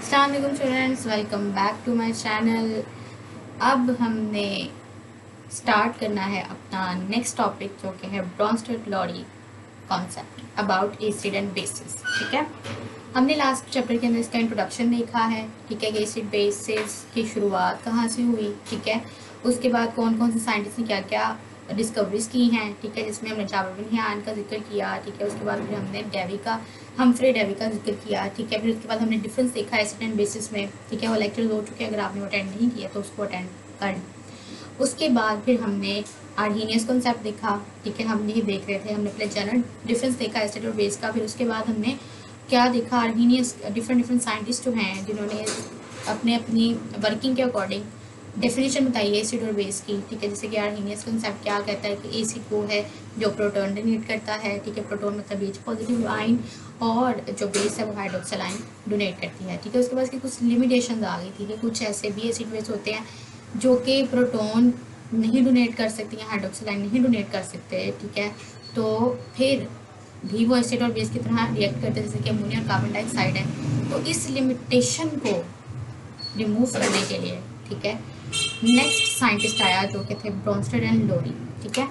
अस्सलाम वालेकुम students, welcome back to my channel. अब हमने स्टार्ट करना है अपना नेक्स्ट टॉपिक जो कि है Brønsted-lorry concept about acid and bases. ठीक है, हमने लास्ट चैप्टर के अंदर इसका इंट्रोडक्शन देखा है। ठीक है, एसिड बेसिस की शुरुआत कहाँ से हुई। ठीक है, उसके बाद कौन कौन से साइंटिस्ट ने क्या क्या डिस्कवरीज की हैं। ठीक है, जिसमें हमने जाबरबिन हियान का जिक्र किया। ठीक है, उसके बाद फिर हमने हम्फ्रे डेवी का जिक्र किया। ठीक है, फिर उसके बाद हमने डिफरेंस देखा एसिड एंड बेसिस में। ठीक है, वो लेक्चर हो चुके हैं, अगर आपने अटेंड नहीं किया तो उसको अटेंड कर। उसके बाद फिर हमने आर्हीनियस कॉन्सेप्ट देखा। ठीक है, हम ये देख रहे थे, हमने पहले जनरल डिफरेंस देखा एसिड और बेस का। फिर उसके बाद हमने क्या देखा, आर्हीनियस डिफरेंट साइंटिस्ट जो हैं जिन्होंने अपने अपनी वर्किंग के अकॉर्डिंग डेफिनेशन बताई है एसिड और बेस की। ठीक है, जैसे कि आर्हीनियस कॉन्सेप्ट क्या कहता है कि एसिड वो है जो प्रोटॉन डोनेट करता है। ठीक है, प्रोटॉन मतलब एच पॉजिटिव आइन, और जो बेस है वो हाइड्रोक्सिल आइन डोनेट करती है। ठीक है, उसके बाद कुछ लिमिटेशन आ गई थी कि कुछ ऐसे भी एसिड बेस होते हैं जो कि प्रोटॉन नहीं डोनेट कर सकती हैं, हाइड्रोक्सिल आइन नहीं डोनेट कर सकते। ठीक है, तो फिर भी वो एसिड और बेस की तरह रिएक्ट करते हैं, जैसे कि अमोनिया और कार्बन डाइऑक्साइड है। तो इस लिमिटेशन को रिमूव करने के लिए, ठीक है, नेक्स्ट साइंटिस्ट आया जो कि थे ब्रॉन्स्टेड एंड लोरी। ठीक है,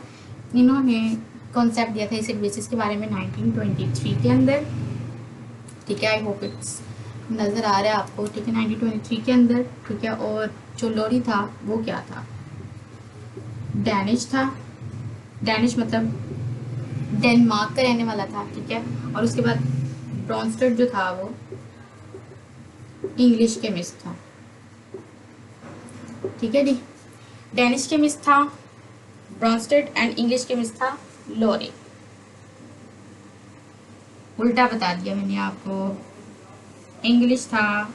इन्होंने कॉन्सेप्ट दिया था एसिड बेसिस के बारे में 1923 के अंदर। ठीक है, आई होप इट्स नज़र आ रहा है आपको। ठीक है, 1923 के अंदर। ठीक है, और जो लोरी था वो क्या था, डैनिश था। डैनिश मतलब डेनमार्क का रहने वाला था। ठीक है, और उसके बाद ब्रॉन्स्टेड जो था वो इंग्लिश केमिस्ट था। ठीक है जी, डेनिश केमिस्ट था ब्रॉन्स्टेड एंड इंग्लिश केमिस्ट था लोरी। उल्टा बता दिया मैंने आपको, इंग्लिश था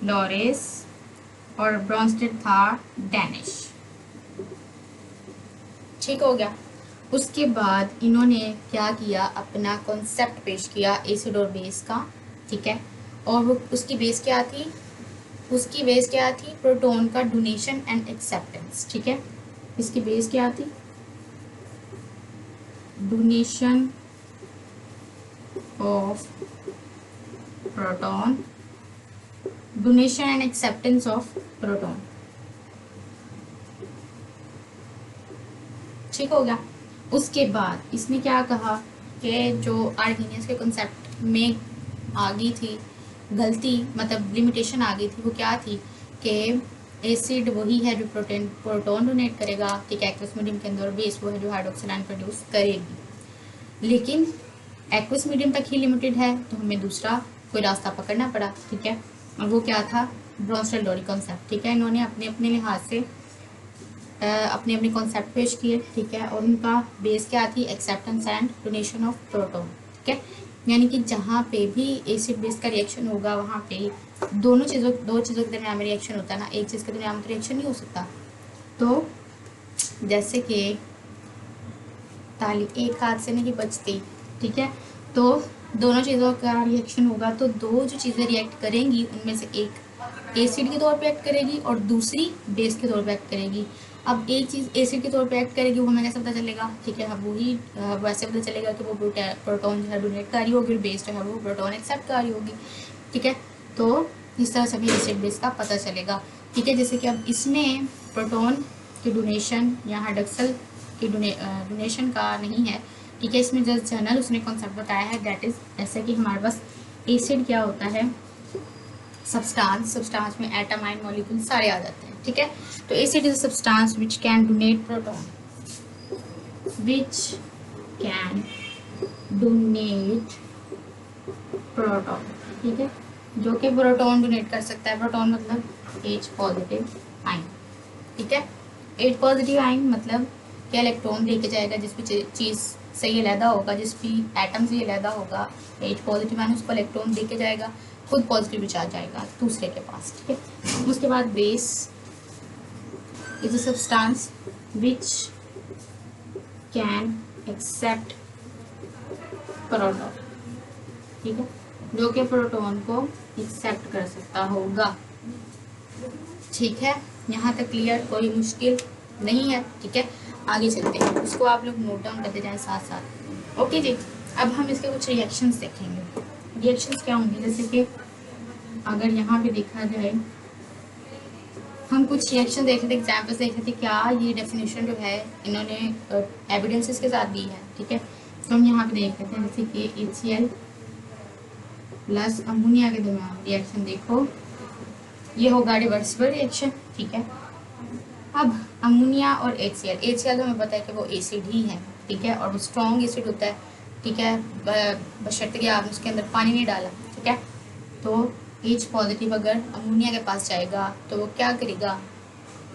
लॉरेस और ब्रॉन्स्टेड था डेनिश। ठीक हो गया। उसके बाद इन्होंने क्या किया, अपना कॉन्सेप्ट पेश किया एसिड और बेस का। ठीक है, और वो उसकी बेस क्या थी, प्रोटॉन का डोनेशन एंड एक्सेप्टेंस। ठीक है, इसकी बेस क्या थी, donation of proton, donation and acceptance of proton. ठीक हो गया। उसके बाद इसने क्या कहा कि जो आर्हीनियस के कॉन्सेप्ट में आ गई थी गलती, मतलब लिमिटेशन आ गई थी, वो क्या थी कि एसिड वही है जो प्रोटॉन डोनेट करेगा। ठीक है, एक्वस मीडियम के अंदर, बेस वो है जो हाइड्रोक्सिल आयन प्रोड्यूस करेगी। लेकिन एक्वस मीडियम तक ही लिमिटेड है, तो हमें दूसरा कोई रास्ता पकड़ना पड़ा। ठीक है, और वो क्या था, ब्रॉन्स्टेड-लोरी कॉन्सेप्ट। ठीक है, इन्होंने अपने अपने लिहाज से अपने अपने कॉन्सेप्ट पेश किए। ठीक है, और उनका बेस क्या थी, acceptance and donation of proton. ठीक है, यानी कि जहाँ पे भी एसिड बेस का रिएक्शन होगा वहाँ पे दो चीज़ों के दरमियान में रिएक्शन होता है ना, एक चीज़ के दरमियान में रिएक्शन नहीं हो सकता। तो जैसे कि ताली एक हाथ से नहीं बचती। ठीक है, तो दोनों चीज़ों का रिएक्शन होगा, तो दो जो चीज़ें रिएक्ट करेंगी उनमें से एक एसिड के तौर पे एक्ट करेगी और दूसरी बेस के तौर पे एक्ट करेगी। अब एक चीज़ एसिड के तौर पे एक्ट करेगी, वो हमें कैसे पता चलेगा। ठीक है, अब वही वैसे पता चलेगा कि वो प्रोटॉन जो है डोनेट कर रही होगी, बेस जो है वो प्रोटॉन एक्सेप्ट कर रही होगी। ठीक है, तो इस तरह से भी एसिड बेस का पता चलेगा। ठीक है, जैसे कि अब इसमें प्रोटॉन की डोनेशन या हाइड्रोक्सिल की डोनेशन का नहीं है। ठीक है, इसमें जस्ट जनरल उसने कॉन्सेप्ट बताया है, दैट इज़ ऐसे कि हमारे पास एसिड क्या होता है, सब्सटेंस में एटम आयन मॉलिक्यूल सारे आ जाते हैं। ठीक है, तो acid is a substance which can donate proton, which can donate proton. ठीक है, जो कि प्रोटॉन डोनेट कर सकता है। प्रोटॉन मतलब H पॉजिटिव आयन। ठीक है, H पॉजिटिव आयन मतलब कि इलेक्ट्रॉन लेके जाएगा, जिस भी चीज़ से ये लैदा होगा, जिस भी एटम से ये लैदा होगा, H पॉजिटिव आयन उसको इलेक्ट्रॉन देके जाएगा, खुद पॉजिटिव चार्ज जाएगा दूसरे के पास। ठीक है, उसके बाद base is a substance which can accept proton. ठीक है, जो कि प्रोटॉन को एक्सेप्ट कर सकता होगा। ठीक है, यहाँ तक क्लियर, कोई मुश्किल नहीं है। ठीक है, आगे चलते हैं, उसको आप लोग नोट डाउन करते जाएं साथ साथ। ओके जी, अब हम इसके कुछ रिएक्शंस देखेंगे। रिएक्शंस क्या होंगे, जैसे कि अगर यहाँ पे देखा जाए, हम कुछ रिएक्शन देख रहे थे, एग्जाम्पल्स देख रहे थे, क्या ये डेफिनेशन जो है इन्होंने एविडेंसेस के साथ दी है, ठीक है। तो हम यहाँ पे देख रहे थे जैसे कि HCl प्लस अमोनिया के दरमियान रिएक्शन देखो, ये होगा रिवर्सिबल रिएक्शन, ठीक है। अब अमोनिया और HCl तो हमें पता है कि वो एसिड ही है, ठीक है, और वो स्ट्रॉन्ग एसिड होता है, ठीक है, बशर्ते कि आपने उसके अंदर पानी नहीं डाला, ठीक है। तो H पॉजिटिव अगर अमोनिया के पास जाएगा तो वो क्या करेगा,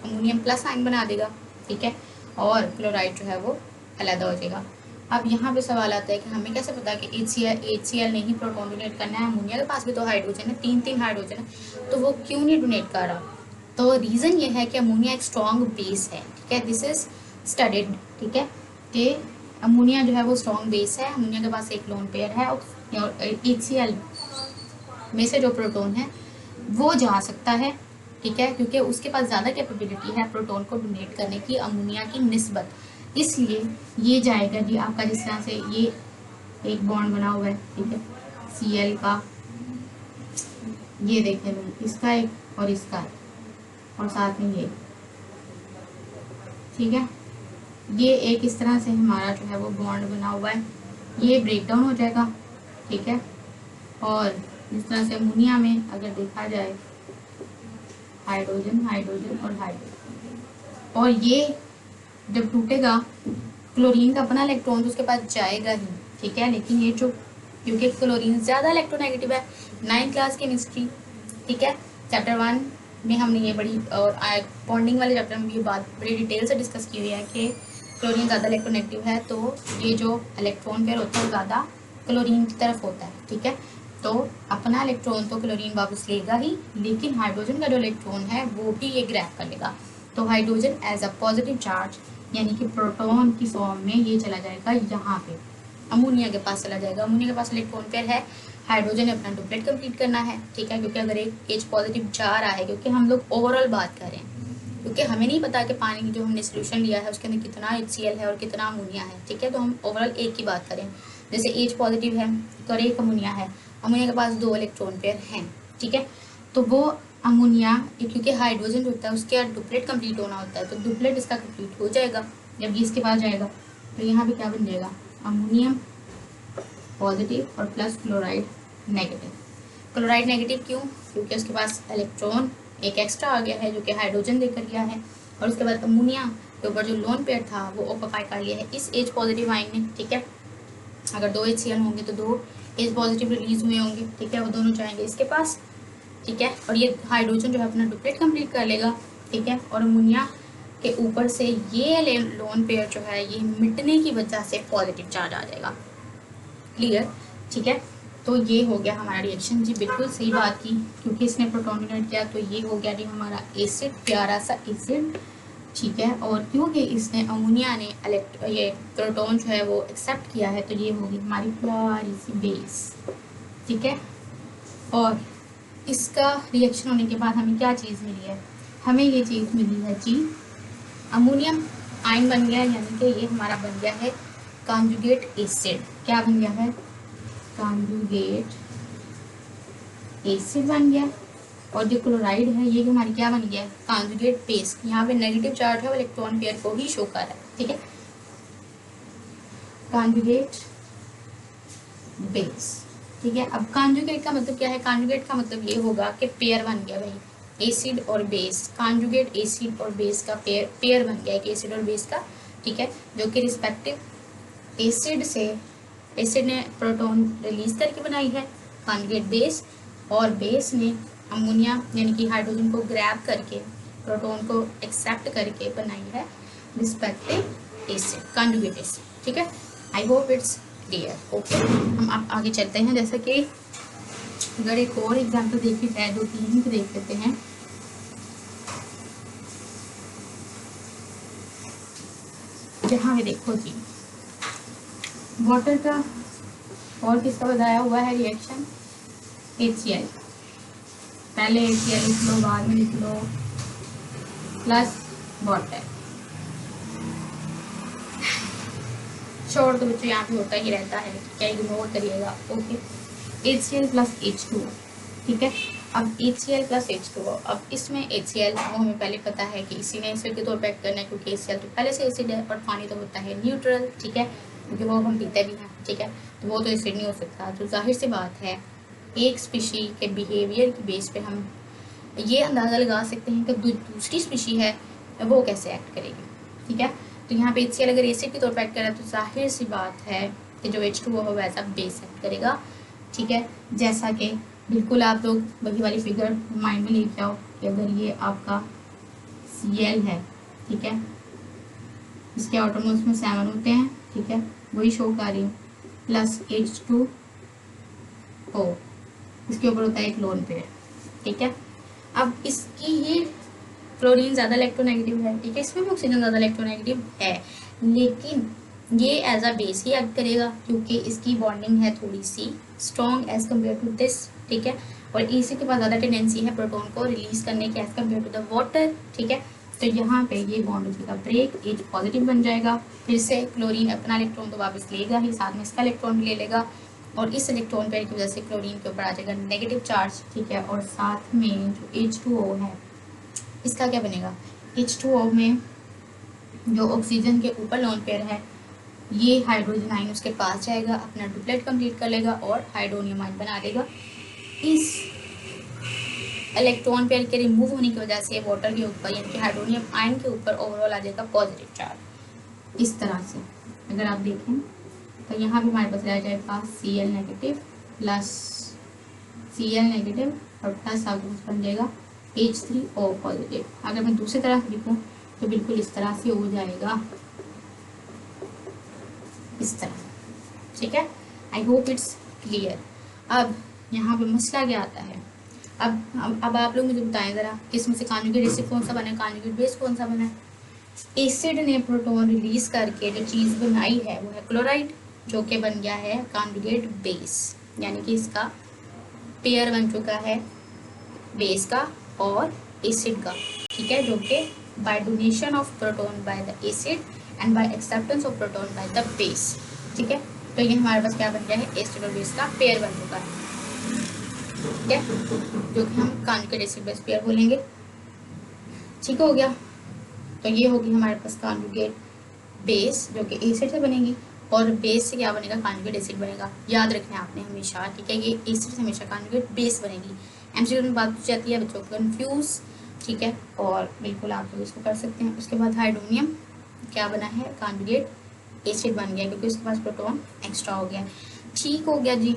अमोनियम प्लस आयन बना देगा, ठीक है, और क्लोराइड जो है वो अलग हो जाएगा। अब यहाँ पे सवाल आता है कि हमें कैसे पता कि HCl ने ही प्रोटॉन डोनेट करना है, अमोनिया के पास भी तो हाइड्रोजन है, तीन हाइड्रोजन है, तो वो क्यों नहीं डोनेट कर रहा। तो रीज़न ये है कि अमोनिया एक स्ट्रॉन्ग बेस है, ठीक है, दिस इज स्टडीड, ठीक है, कि अमोनिया जो है वो स्ट्रॉन्ग बेस है, अमोनिया के पास एक लोन पेयर है, और HCl में से जो प्रोटॉन है वो जा सकता है, ठीक है, क्योंकि उसके पास ज़्यादा कैपेबिलिटी है प्रोटॉन को डोनेट करने की अमोनिया की निस्बत, इसलिए ये जाएगा जी आपका, जिस तरह से ये एक बॉन्ड बना हुआ है, ठीक है, Cl का, ये देखें इसका एक और इसका एक, और साथ में ये, ठीक है, ये एक इस तरह से हमारा जो है वो बॉन्ड बना हुआ है, ये ब्रेक डाउन हो जाएगा, ठीक है। और इस तरह से अमोनिया में अगर देखा जाए हाइड्रोजन हाइड्रोजन और हाइड्रोजन, और ये जब टूटेगा क्लोरीन का अपना इलेक्ट्रॉन तो उसके पास जाएगा ही, ठीक है, लेकिन ये जो, क्योंकि क्लोरीन ज़्यादा इलेक्ट्रोनेगेटिव है, 9th क्लास केमिस्ट्री, ठीक है, चैप्टर 1 में हमने ये बड़ी, और बॉन्डिंग वाले चैप्टर में ये बात बड़ी डिटेल से डिस्कस की हुई है कि क्लोरीन ज़्यादा इलेक्ट्रोनेगेटिव है, तो ये जो इलेक्ट्रॉन पेयर होता है ज़्यादा क्लोरीन की तरफ होता है, ठीक है। तो अपना इलेक्ट्रॉन तो क्लोरीन वापस लेगा ही, लेकिन हाइड्रोजन का जो इलेक्ट्रॉन है वो भी ये ग्रैब कर लेगा, तो hydrogen as a positive charge यानी कि प्रोटॉन की फॉर्म में ये चला जाएगा, यहाँ पे अमोनिया के पास चला जाएगा, अमोनिया के पास इलेक्ट्रॉन पेयर है, हाइड्रोजन ने अपना डुप्लेट कंप्लीट करना है, ठीक है, क्योंकि अगर एक H पॉजिटिव जा रहा है, क्योंकि हम लोग ओवरऑल बात कर रहे हैं, क्योंकि हमें नहीं पता कि पानी जो हमने सोल्यूशन लिया है उसके अंदर कितना HCl है और कितना अमोनिया है, ठीक है, तो हम ओवरऑल एक की बात करें, जैसे H पॉजिटिव है और एक अमोनिया है, अमोनिया के पास 2 इलेक्ट्रॉन पेयर हैं, ठीक है, तो वो अमोनिया, क्योंकि हाइड्रोजन जो होता है उसके डुप्लेट कंप्लीट होना होता है, तो डुप्लेट इसका कंप्लीट हो जाएगा जब ये इसके पास जाएगा, तो यहाँ पे क्या बन जाएगा, अमोनियम पॉजिटिव और plus chloride negative. Chloride negative क्यों, क्योंकि उसके पास इलेक्ट्रॉन एक एक्स्ट्रा आ गया है जो कि हाइड्रोजन देकर गया है, और उसके बाद अमोनिया के ऊपर जो लोन पेयर था वो ऑक्यूपाई कर लिया है इस H पॉजिटिव आयन ने, ठीक है। अगर 2 HCl होंगे तो 2 H पॉजिटिव रिलीज हुए होंगे, ठीक है, वो दोनों जाएंगे इसके पास, ठीक है, और ये हाइड्रोजन जो है अपना डुप्लेट कंप्लीट कर लेगा, ठीक है, और अमोनिया के ऊपर से ये लोन पेयर जो है ये मिटने की वजह से पॉजिटिव चार्ज आ जाएगा, क्लियर, ठीक है। तो ये हो गया हमारा रिएक्शन जी, बिल्कुल सही बात की, क्योंकि इसने प्रोटॉन डोनेट किया, तो ये हो गया जी हमारा एसिड, प्यारा सा एसिड, ठीक है, और क्योंकि इसने अमोनिया ने ये प्रोटॉन जो है वो एक्सेप्ट किया है, तो ये होगी हमारी प्यारी सी बेस, ठीक है। और इसका रिएक्शन होने के बाद हमें क्या चीज़ मिली है, हमें ये चीज़ मिली है जी, अमोनियम आयन बन गया, यानी कि ये हमारा बन गया है कॉन्जुगेट एसिड, क्या बन गया है, कॉन्जुगेट एसिड बन गया, और जो क्लोराइड है ये हमारी क्या बन गया है, कॉन्जुगेट बेस, यहाँ पे नेगेटिव चार्ज है वो इलेक्ट्रॉन पेयर को ही शो कर रहा है, ठीक है, कॉन्जुगेट बेस, ठीक है। अब कॉन्जुगेट का मतलब क्या है, कॉन्जुगेट का मतलब ये होगा कि पेयर बन गया भाई, एसिड और बेस, कॉन्जुगेट एसिड और बेस का पेयर बन गया है, एसिड और बेस का, ठीक है, जो कि रिस्पेक्टिव एसिड से, एसिड ने प्रोटॉन रिलीज करके बनाई है कॉन्जुगेट बेस, और बेस ने अमोनिया यानी कि हाइड्रोजन को ग्रैब करके प्रोटॉन को एक्सेप्ट करके बनाई है रिस्पेक्टिव एसिड, कॉन्जुगेट एसिड, ठीक है। I hope it's clear, okay. हम अब आगे चलते हैं, जैसे कि अगर एक और एग्जाम्पल देखी जाए, 2-3 को देख लेते हैं, जहाँ पे देखो जी वाटर का और किसका बताया हुआ है रिएक्शन, HCl, पहले HCl लिख लो, बाद में लिख लो प्लस वाटर, शोर तो बच्चों यहाँ पे होता ही रहता है, क्या इग्नोर करिएगा, ओके, HCl प्लस H2, ठीक है। अब HCl प्लस H2O, अब इसमें HCl वो हमें पहले पता है कि इसी ने एसिड के तौर पर एक्ट करना है, क्योंकि HCl तो पहले से एसिड है और पानी तो होता है न्यूट्रल, ठीक है, क्योंकि वो हम पीते भी हैं, ठीक है, तो वो तो एसिड नहीं हो सकता। तो जाहिर सी बात है एक स्पीशी के बिहेवियर की बेस पे हम ये अंदाज़ा लगा सकते हैं कि दूसरी स्पीशी है वो कैसे एक्ट करेगी, ठीक है। तो यहाँ पे HCl अगर एसिड के तौर पर एक्ट कर रहा है तो जाहिर सी बात है कि जो H2O है वैसा बेस एक्ट करेगा, ठीक है। जैसा कि बिल्कुल आप लोग वही वाली फिगर माइंड में लेके आओ कि अगर ये आपका Cl है, ठीक है, इसके ऑटोमोल्स में 7 होते हैं, ठीक है, वही शो कर रही हूँ, प्लस H2O, इसके ऊपर होता है एक लोन पेयर, ठीक है। अब इसकी ही क्लोरीन ज़्यादा इलेक्ट्रोनेगेटिव है, ठीक है, इसमें भी ऑक्सीजन ज़्यादा इलेक्ट्रोनेगेटिव है, लेकिन ये एज अ बेस ही एक्ट करेगा क्योंकि इसकी बॉन्डिंग है थोड़ी सी strong as compare to this, ठीक है, और इसी के पास ज़्यादा टेंडेंसी है प्रोटॉन को रिलीज करने की as compare to the water, ठीक है। तो यहाँ पे ये बॉन्ड हो जाएगा ब्रेक, H पॉजिटिव बन जाएगा, फिर से क्लोरीन अपना इलेक्ट्रॉन तो वापस लेगा ही, साथ में इसका इलेक्ट्रॉन भी ले लेगा, और इस इलेक्ट्रॉन पेयर की वजह से क्लोरीन के ऊपर आ जाएगा नेगेटिव चार्ज, ठीक है, और साथ में जो H2O है इसका क्या बनेगा, H2O में जो ऑक्सीजन के ऊपर लोन पेयर है ये हाइड्रोजन आयन उसके पास जाएगा, अपना डुप्लेट कंप्लीट कर लेगा और हाइड्रोनियम आयन बना देगा। इस इलेक्ट्रॉन पेयर के रिमूव होने की वजह से वाटर के ऊपर यानी कि हाइड्रोनियम आयन के ऊपर ओवरऑल आ जाएगा पॉजिटिव चार्ज। इस तरह से अगर आप देखें तो यहाँ भी हमारे पास रह जाएगा Cl negative plus Cl negative और प्लस आपके पास बन जाएगा H3O पॉजिटिव। अगर मैं दूसरी तरह से लिखूँ तो बिल्कुल इस तरह से हो जाएगा, इस तरह, ठीक है। I hope it's clear. अब यहाँ पे मसला क्या आता है, अब आप लोग मुझे बताएं ज़रा इसमें से कॉन्जुगेट एसिड कौन सा बना है, कॉन्जुगेट बेस कौन सा बना है। एसिड ने प्रोटॉन रिलीज करके जो चीज़ बनाई है वो है क्लोराइड, जो कि बन गया है कॉन्जुगेट बेस, यानी कि इसका पेयर बन चुका है बेस का और एसिड का, ठीक है, जो कि by donation of proton by the acid and by acceptance of proton by the base, ठीक है। तो ये हमारे पास क्या बन गया है, एसिड और बेस का पेयर बन चुका है, ठीक है, जो कि हम कॉन्जुगेट एसिड बेस पेयर बोलेंगे, ठीक हो गया। तो ये होगी हमारे पास कॉन्जुगेट बेस जो कि एसिड से बनेगी, और बेस से क्या बनेगा, कॉन्जुगेट एसिड बनेगा। याद रखना है आपने हमेशा, ठीक है, ये एसिड से हमेशा कॉन्जुगेट बेस बनेगी। एमसीक्यू में बात पूछ जाती है, बच्चों को कंफ्यूज, ठीक है, और बिल्कुल आप लोग इसको कर सकते हैं। उसके बाद हाइड्रोनियम क्या बना है, कॉन्जुगेट एसिड बन गया क्योंकि उसके पास प्रोटॉन एक्स्ट्रा हो गया, ठीक हो गया जी।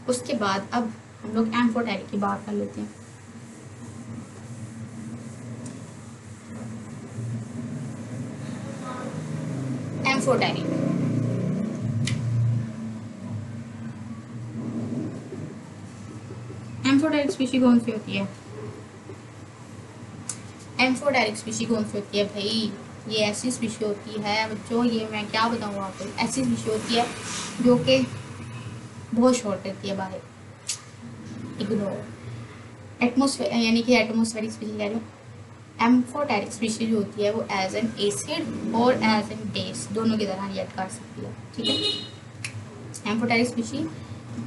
उसके बाद अब हम लोग एम्फोटेरिक की बात कर लेते हैं। एम्फोटेरिक एम्फोटेरिक स्पीशी कौन सी होती है, एम्फोटेरिक स्पीशी कौन सी होती है भाई, ये ऐसी स्पीशी होती है बच्चों, ये मैं क्या बताऊँ आपको, ऐसी स्पीशी होती है जो कि बहुत शॉर्ट रहती है बाहर, इग्नोर एटमोसफेयर, यानी कि एटमोस्फेरिक स्पीशी कह रही हूँ। एम्फोटेरिक स्पीशी जो होती है वो एज एन एसिड और एज एन बेस दोनों की तरह रिएक्ट कर सकती है, ठीक है। एम्फोटेरिक स्पीशी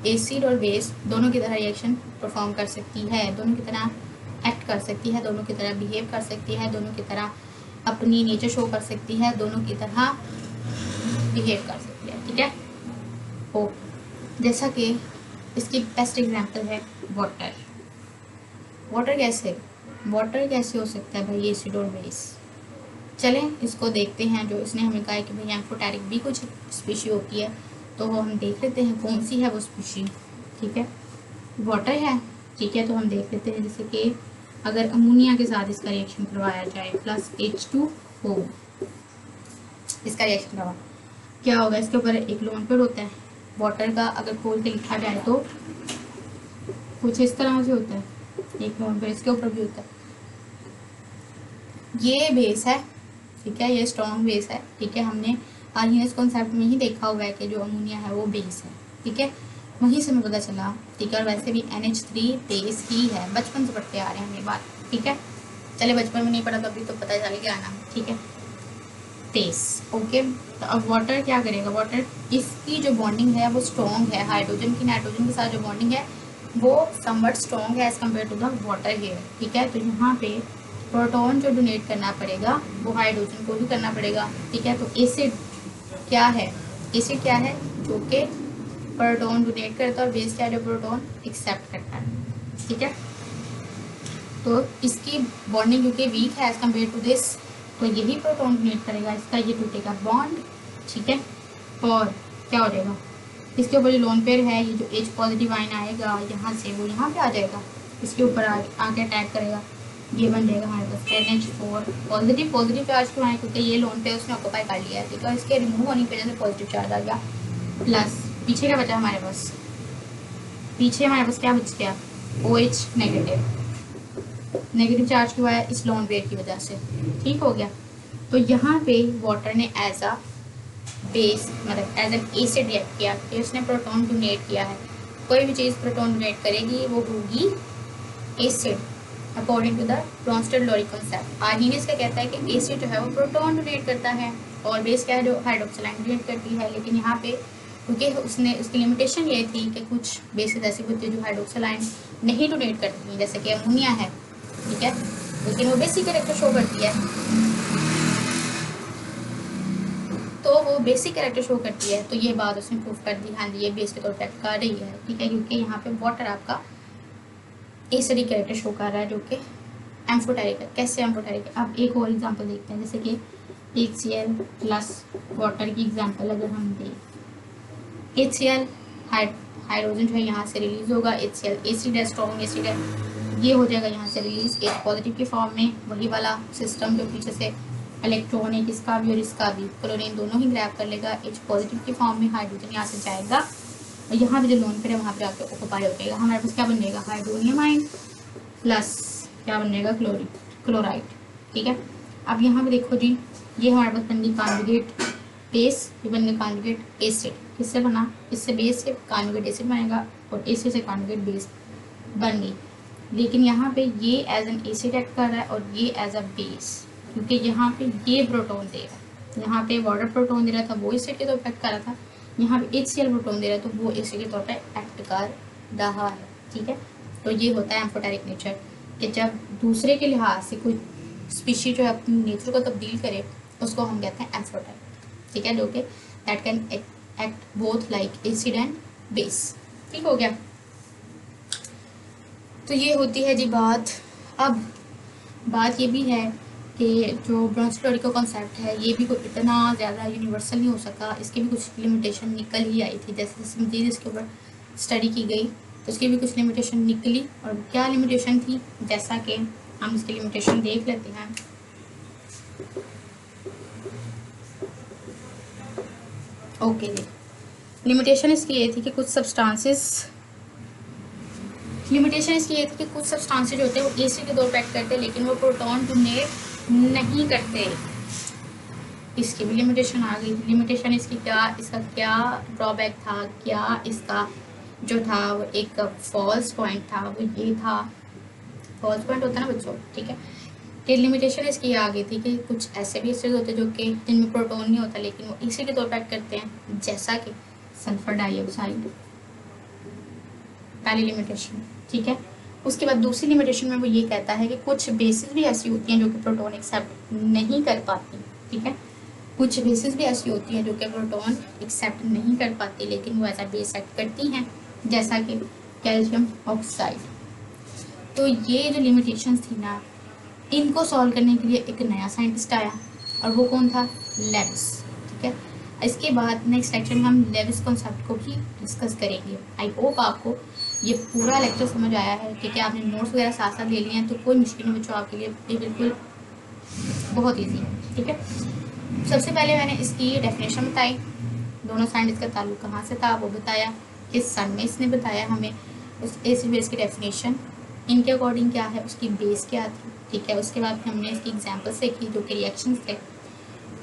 एसिड और बेस दोनों की तरह रिएक्शन परफॉर्म कर सकती है, दोनों की तरह एक्ट कर सकती है, दोनों की तरह बिहेव कर सकती है, दोनों की तरह अपनी नेचर शो कर सकती है, दोनों की तरह बिहेव कर सकती है, ठीक है। ओ जैसा कि इसकी बेस्ट एग्जांपल है वाटर। वाटर कैसे हो सकता है भाई एसिड और बेस, चलें इसको देखते हैं। जो इसने हमें कहा है कि भाई एम्फोटेरिक भी कुछ स्पीशी होती है, तो वो हम देख लेते हैं कौन सी है वो स्पीशी, ठीक है। वाटर है, ठीक है, तो हम देख लेते हैं जैसे कि अगर अमोनिया के साथ इसका रिएक्शन करवाया जाए प्लस H2O, इसका रिएक्शन करवा क्या होगा, इसके ऊपर एक लोन पेयर होता है वाटर का, अगर खोल के लिखा जाए तो कुछ इस तरह से होता है, एक लोन पेयर इसके ऊपर भी होता है। ये बेस है, ठीक है, ये स्ट्रॉन्ग बेस है, ठीक है, हमने आर्गेनिक कॉन्सेप्ट में ही देखा हुआ है कि जो अमोनिया है वो बेस है, ठीक है, वहीं से हमें पता चला, ठीक है। और वैसे भी NH3 बेस ही है, बचपन से पढ़ते आ रहे हैं हम ये बात, ठीक है। चले बचपन में नहीं पढ़ा तो अभी तो पता चल गया ना, ठीक है, बेस, ओके। तो अब वाटर क्या करेगा, वाटर इसकी जो बॉन्डिंग है वो स्ट्रॉन्ग है, हाइड्रोजन की नाइट्रोजन के साथ जो बॉन्डिंग है वो समवट स्ट्रॉन्ग है as compare to the water here, ठीक है। तो यहाँ पे प्रोटॉन जो डोनेट करना पड़ेगा वो हाइड्रोजन को ही करना पड़ेगा, ठीक है। तो एसिड क्या है, एसिड क्या है जो कि प्रोटॉन डोनेट करता है और बेस क्या है जो प्रोटॉन एक्सेप्ट करता है, ठीक है। तो इसकी बॉन्डिंग क्योंकि वीक है एज़ कम्पेयर टू दिस, तो यही प्रोटॉन डोनेट करेगा, इसका ये टूटेगा बॉन्ड, ठीक है। और क्या हो जाएगा, इसके ऊपर जो लोन पेयर है, ये जो H पॉजिटिव आयन आएगा यहाँ से वो यहाँ पे आ जाएगा, इसके ऊपर आके अटैक करेगा, ये बन जाएगा हमारे पास NH4 पॉजिटिव। पॉजिटिव चार्ज क्यों आए, क्योंकि ये लोन पेयर उसने ऑक्यूपाई कर लिया है, ठीक है। इसके रिमूव होने की वजह से पॉजिटिव चार्ज आ गया। प्लस पीछे क्या बचा हमारे पास, पीछे हमारे पास क्या बच गया, OH नेगेटिव, नेगेटिव चार्ज क्यों आया, इस लोन पेयर की वजह से, ठीक हो गया। तो यहाँ पे वाटर ने एज अ बेस मतलब एज एन एसिड रिएक्ट किया कि उसने प्रोटॉन डोनेट किया है। कोई भी चीज़ प्रोटॉन डोनेट करेगी वो होगी acid according to the Bronsted Lowry concept. Arrhenius का कहता है कि एसिड जो है वो प्रोटॉन डोनेट करता है और बेस क्या है जो हाइड्रोक्सिल आयन डोनेट करती है। लेकिन यहाँ पे क्योंकि उसने उसकी लिमिटेशन ये थी कि कुछ बेसिस ऐसी होती है जो हाइड्रोक्सिल आयन नहीं डोनेट करती हैं, जैसे कि अमोनिया है, ठीक है, लेकिन वो बेसिक कैरेक्टर शो करती है, तो वो बेसिक कैरेक्टर शो करती है। तो ये बात उसने प्रूव कर दी, हाँ जी ये बेस के तौर पर एक्ट कर रही है, ठीक है, क्योंकि यहाँ पे वाटर आपका एसिडिक कैरेक्टर शो कर रहा है जो कि एम्फोटेरिक है। कैसे एम्फोटेरिक है, अब एक और एग्जांपल देखते हैं, जैसे कि HCl प्लस वाटर की एग्जांपल अगर हम दें, HCl हाइड्रोजन जो है यहाँ से रिलीज होगा, HCl एसिड है, स्ट्रॉन्ग एसिड है, ये हो जाएगा यहाँ से रिलीज H पॉजिटिव की फॉर्म में, वही वाला सिस्टम जो पीछे से इलेक्ट्रॉन है इसका भी और इसका भी, क्लोरीन दोनों ही ग्रैब कर लेगा, H पॉजिटिव की फॉर्म में हाइड्रोजन यहाँ से जाएगा और यहाँ पे जो लोन पेयर है वहाँ पे आके ऑक्यूपाई हो जाएगा। हमारे पास क्या बन जाएगा, हाइड्रोनियम आयन प्लस क्या बन जाएगा, क्लोराइड, ठीक है। अब यहाँ पे देखो जी, ये हमारे पास बन गई कॉन्जुगेट बेस, ये बन गया कॉन्जुगेट एसिड, किससे बना, इससे बेस से कॉन्जुगेट एसिड बनेगा और एसिड से कॉन्जुगेट बेस बन गई। लेकिन यहाँ पे ये एज एन एसिड एक्ट कर रहा है और ये एज अ बेस, क्योंकि यहाँ पे ये प्रोटॉन दे रहा है, यहाँ पे वाटर प्रोटॉन दे रहा था वो एसिड के तौर पर एक्ट कर रहा था, यहाँ पे HCl प्रोटॉन दे रहा है तो वो एसिड के तौर पर एक्ट कर रहा है, ठीक है। तो ये होता है एम्फोटेरिक नेचर कि जब दूसरे के लिहाज से कोई स्पीशी जो है अपनी नेचर को तब्दील करे उसको हम कहते हैं एम्फोटेरिक, ठीक है, जो कि that can act both like acid and base, ठीक हो गया। तो ये होती है जी बात। अब बात ये भी है कि जो ब्रॉन्स्टेड-लॉरी का कॉन्सेप्ट है ये भी कोई इतना ज़्यादा यूनिवर्सल नहीं हो सका, इसकी भी कुछ लिमिटेशन निकल ही आई थी, जैसे जैसे मज़ीद इसके ऊपर स्टडी की गई तो इसकी भी कुछ लिमिटेशन निकली। और क्या लिमिटेशन थी, जैसा कि हम इसकी लिमिटेशन देख लेते हैं। ओके जी, लिमिटेशन इसकी ये थी कि कुछ सब्सटेंसेस, लिमिटेशन इसकी ये थी कि कुछ सब्सटेंसेस जो होते हैं वो एसिड के तौर पर एक्ट करते हैं लेकिन वो प्रोटॉन डोनेट नहीं करते, इसकी भी लिमिटेशन आ गई। लिमिटेशन इसकी क्या, इसका क्या ड्रॉबैक था, क्या इसका जो था वो एक फॉल्स पॉइंट था, वो ये था, फॉल्स पॉइंट होता है ना बच्चों, ठीक है। कि लिमिटेशन इसकी आ गई थी कि कुछ ऐसे भी एसिड होते हैं जो कि जिनमें प्रोटॉन नहीं होता लेकिन वो एसिड के तौर पर एक्ट करते हैं, जैसा कि सल्फर डाइऑक्साइड, पहली लिमिटेशन, ठीक है। उसके बाद दूसरी लिमिटेशन में वो ये कहता है कि कुछ बेसिस भी ऐसी होती हैं जो कि प्रोटॉन एक्सेप्ट नहीं कर पाती, ठीक है, कुछ बेसिस भी ऐसी होती हैं जो कि प्रोटॉन एक्सेप्ट नहीं कर पाती लेकिन वो ऐसा बेस एक्ट करती हैं, जैसा कि कैल्शियम ऑक्साइड। तो ये जो लिमिटेशंस थी ना, इनको सॉल्व करने के लिए एक नया साइंटिस्ट आया और वो कौन था, लेविस, ठीक है। इसके बाद नेक्स्ट लेक्चर में हम लेविस कॉन्सेप्ट को भी डिस्कस करेंगे। आई होप आपको ये पूरा लेक्चर समझ आया है, ठीक है। आपने नोट्स वगैरह साथ साथ ले लिए हैं तो कोई मुश्किल नहीं बच्चों आपके लिए, ये बिल्कुल बहुत ईजी है, ठीक है। सबसे पहले मैंने इसकी डेफिनेशन बताई, दोनों साइंटिस्ट का ताल्लुक कहाँ से था वो बताया, किस सन में इसने बताया हमें, उस एसिड बेस की डेफिनेशन इनके अकॉर्डिंग क्या है, उसकी बेस क्या थी, ठीक है। उसके बाद हमने इसकी एग्जाम्पल्स देखी जो कि रिएक्शंस थे,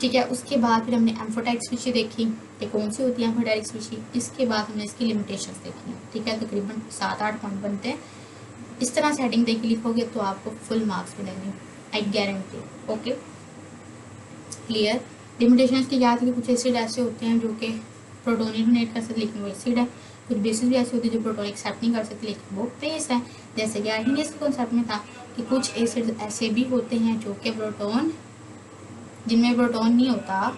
ठीक है। उसके बाद फिर हमने एम्फोटेरिक स्पीशी देखी कि कौन सी होती है एम्फोटेरिक स्पीशी। इसके बाद हमने इसकी लिमिटेशंस देखी, ठीक है। तकरीबन 7-8 पॉइंट बनते हैं, इस तरह से हेडिंग देख के लिखोगे तो आपको फुल मार्क्स मिलेंगे, I guarantee. Okay clear. Limitations की क्या थी कि कुछ एसिड ऐसे होते हैं जो कि प्रोटॉन डोनेट कर सकते लेकिन वो एसिड है, कुछ बेसिस भी ऐसे होते हैं जो प्रोटॉन एक्सेप्ट नहीं कर सकते लेकिन वो बेस है। जैसे कि आर्हीनियस के कॉन्सेप्ट में था कि कुछ एसिड ऐसे भी होते हैं जो कि प्रोटॉन, जिनमें प्रोटॉन नहीं होता,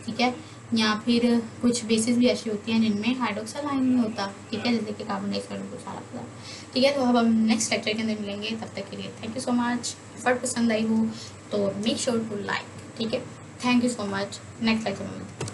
ठीक है, या फिर कुछ बेसिस भी ऐसी होती हैं जिनमें हाइड्रोक्साइड आयन नहीं होता, ठीक है, जैसे कि कार्बन डाइऑक्साइड को सारा पता। ठीक है, तो अब हम नेक्स्ट लेक्चर के अंदर मिलेंगे, तब तक के लिए थैंक यू सो मच। अगर पसंद आई हो तो मेक श्योर टू लाइक, ठीक है, thank you so much, next lecture में मिलते हैं।